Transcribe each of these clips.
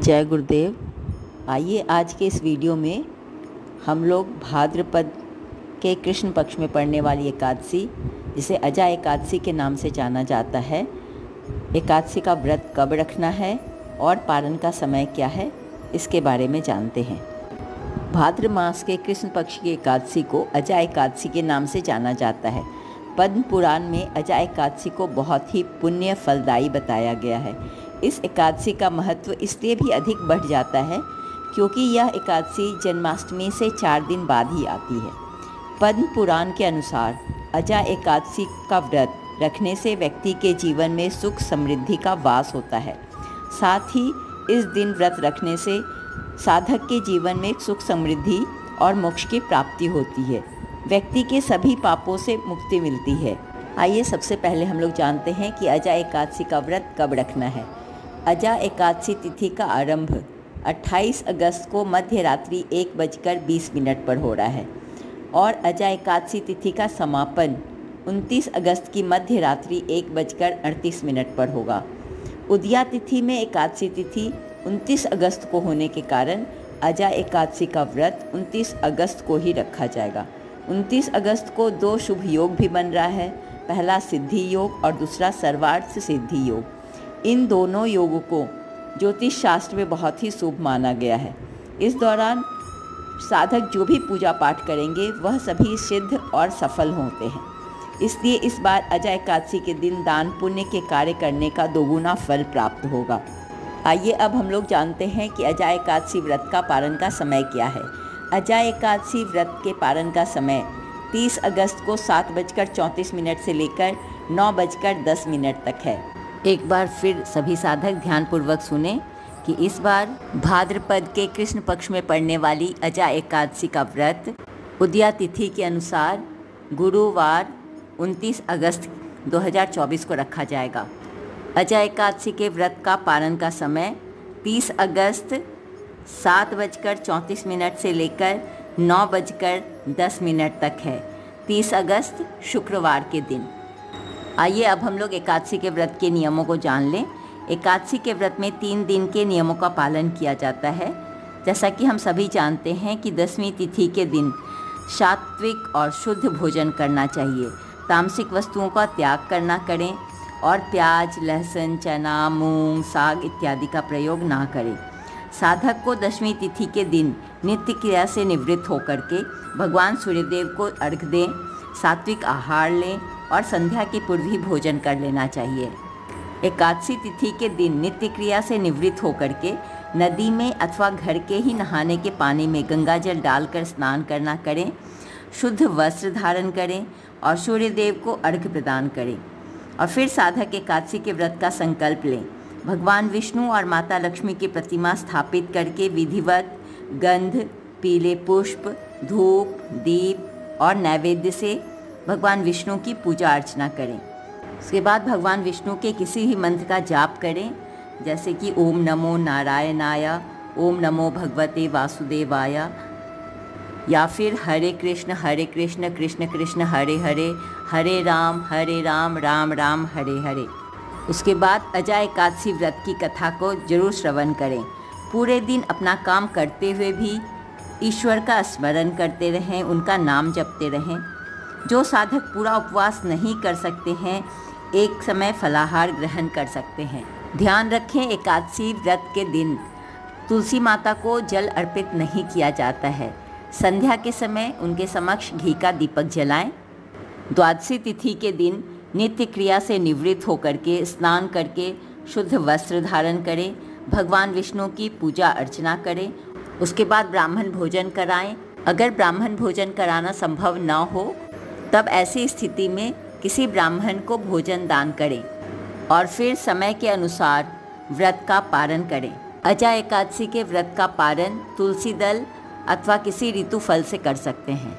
जय गुरुदेव। आइए आज के इस वीडियो में हम लोग भाद्रपद के कृष्ण पक्ष में पड़ने वाली एकादशी, जिसे अजा एकादशी के नाम से जाना जाता है, एकादशी का व्रत कब रखना है और पारण का समय क्या है, इसके बारे में जानते हैं। भाद्र मास के कृष्ण पक्ष की एकादशी को अजा एकादशी के नाम से जाना जाता है। पद्म पुराण में अजा एकादशी को बहुत ही पुण्य फलदायी बताया गया है। इस एकादशी का महत्व इसलिए भी अधिक बढ़ जाता है क्योंकि यह एकादशी जन्माष्टमी से 4 दिन बाद ही आती है। पद्म पुराण के अनुसार अजा एकादशी का व्रत रखने से व्यक्ति के जीवन में सुख समृद्धि का वास होता है। साथ ही इस दिन व्रत रखने से साधक के जीवन में सुख समृद्धि और मोक्ष की प्राप्ति होती है। व्यक्ति के सभी पापों से मुक्ति मिलती है। आइए सबसे पहले हम लोग जानते हैं कि अजा एकादशी का व्रत कब रखना है। अजा एकादशी तिथि का आरंभ 28 अगस्त को मध्य रात्रि 1:20 पर हो रहा है और अजा एकादशी तिथि का समापन 29 अगस्त की मध्य रात्रि 1:38 पर होगा। उदया तिथि में एकादशी तिथि 29 अगस्त को होने के कारण अजा एकादशी का व्रत 29 अगस्त को ही रखा जाएगा। 29 अगस्त को 2 शुभ योग भी बन रहा है। पहला सिद्धि योग और दूसरा सर्वार्थ सिद्धि योग। इन दोनों योगों को ज्योतिष शास्त्र में बहुत ही शुभ माना गया है। इस दौरान साधक जो भी पूजा पाठ करेंगे वह सभी सिद्ध और सफल होते हैं। इसलिए इस बार अजा एकादशी के दिन दान पुण्य के कार्य करने का दोगुना फल प्राप्त होगा। आइए अब हम लोग जानते हैं कि अजा एकादशी व्रत का पारण का समय क्या है। अजा एकादशी व्रत के पारण का समय 30 अगस्त को 7:34 से लेकर 9:10 तक है। एक बार फिर सभी साधक ध्यानपूर्वक सुने कि इस बार भाद्रपद के कृष्ण पक्ष में पड़ने वाली अजा एकादशी का व्रत उदया तिथि के अनुसार गुरुवार 29 अगस्त 2024 को रखा जाएगा। अजा एकादशी के व्रत का पारण का समय 30 अगस्त 7:34 से लेकर 9:10 तक है। 30 अगस्त शुक्रवार के दिन। आइए अब हम लोग एकादशी के व्रत के नियमों को जान लें। एकादशी के व्रत में 3 दिन के नियमों का पालन किया जाता है। जैसा कि हम सभी जानते हैं कि 10वीं तिथि के दिन सात्विक और शुद्ध भोजन करना चाहिए। तामसिक वस्तुओं का त्याग करना करें और प्याज, लहसुन, चना, मूंग, साग इत्यादि का प्रयोग ना करें। साधक को 10वीं तिथि के दिन नित्य क्रिया से निवृत्त होकर के भगवान सूर्यदेव को अर्घ्य दें, सात्विक आहार लें और संध्या के पूर्व ही भोजन कर लेना चाहिए। एकादशी तिथि के दिन नित्य क्रिया से निवृत्त होकर के नदी में अथवा घर के ही नहाने के पानी में गंगा जल डालकर स्नान करना करें। शुद्ध वस्त्र धारण करें और सूर्यदेव को अर्घ्य प्रदान करें और फिर साधक एकादशी के व्रत का संकल्प लें। भगवान विष्णु और माता लक्ष्मी की प्रतिमा स्थापित करके विधिवत गंध, पीले पुष्प, धूप, दीप और नैवेद्य से भगवान विष्णु की पूजा अर्चना करें। उसके बाद भगवान विष्णु के किसी भी मंत्र का जाप करें, जैसे कि ओम नमो नारायणाय, ओम नमो भगवते वासुदेवाय, या फिर हरे कृष्ण कृष्ण कृष्ण हरे हरे, हरे राम राम राम हरे हरे। उसके बाद अजा एकादशी व्रत की कथा को जरूर श्रवण करें। पूरे दिन अपना काम करते हुए भी ईश्वर का स्मरण करते रहें, उनका नाम जपते रहें। जो साधक पूरा उपवास नहीं कर सकते हैं, एक समय फलाहार ग्रहण कर सकते हैं। ध्यान रखें, एकादशी व्रत के दिन तुलसी माता को जल अर्पित नहीं किया जाता है। संध्या के समय उनके समक्ष घी का दीपक जलाएं। द्वादशी तिथि के दिन नित्य क्रिया से निवृत्त होकर के स्नान करके शुद्ध वस्त्र धारण करें, भगवान विष्णु की पूजा अर्चना करें। उसके बाद ब्राह्मण भोजन कराएं। अगर ब्राह्मण भोजन कराना संभव न हो तब ऐसी स्थिति में किसी ब्राह्मण को भोजन दान करें और फिर समय के अनुसार व्रत का पारण करें। अजा एकादशी के व्रत का पारण तुलसी दल अथवा किसी ऋतु फल से कर सकते हैं।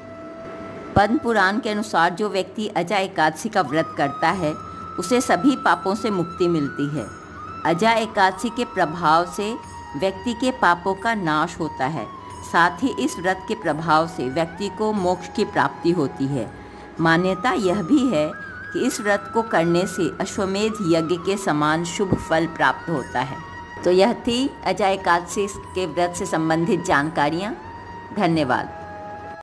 पद्म पुराण के अनुसार जो व्यक्ति अजा एकादशी का व्रत करता है उसे सभी पापों से मुक्ति मिलती है। अजा एकादशी के प्रभाव से व्यक्ति के पापों का नाश होता है। साथ ही इस व्रत के प्रभाव से व्यक्ति को मोक्ष की प्राप्ति होती है। मान्यता यह भी है कि इस व्रत को करने से अश्वमेध यज्ञ के समान शुभ फल प्राप्त होता है। तो यह थी अजय एकादशी के व्रत से संबंधित जानकारियाँ। धन्यवाद।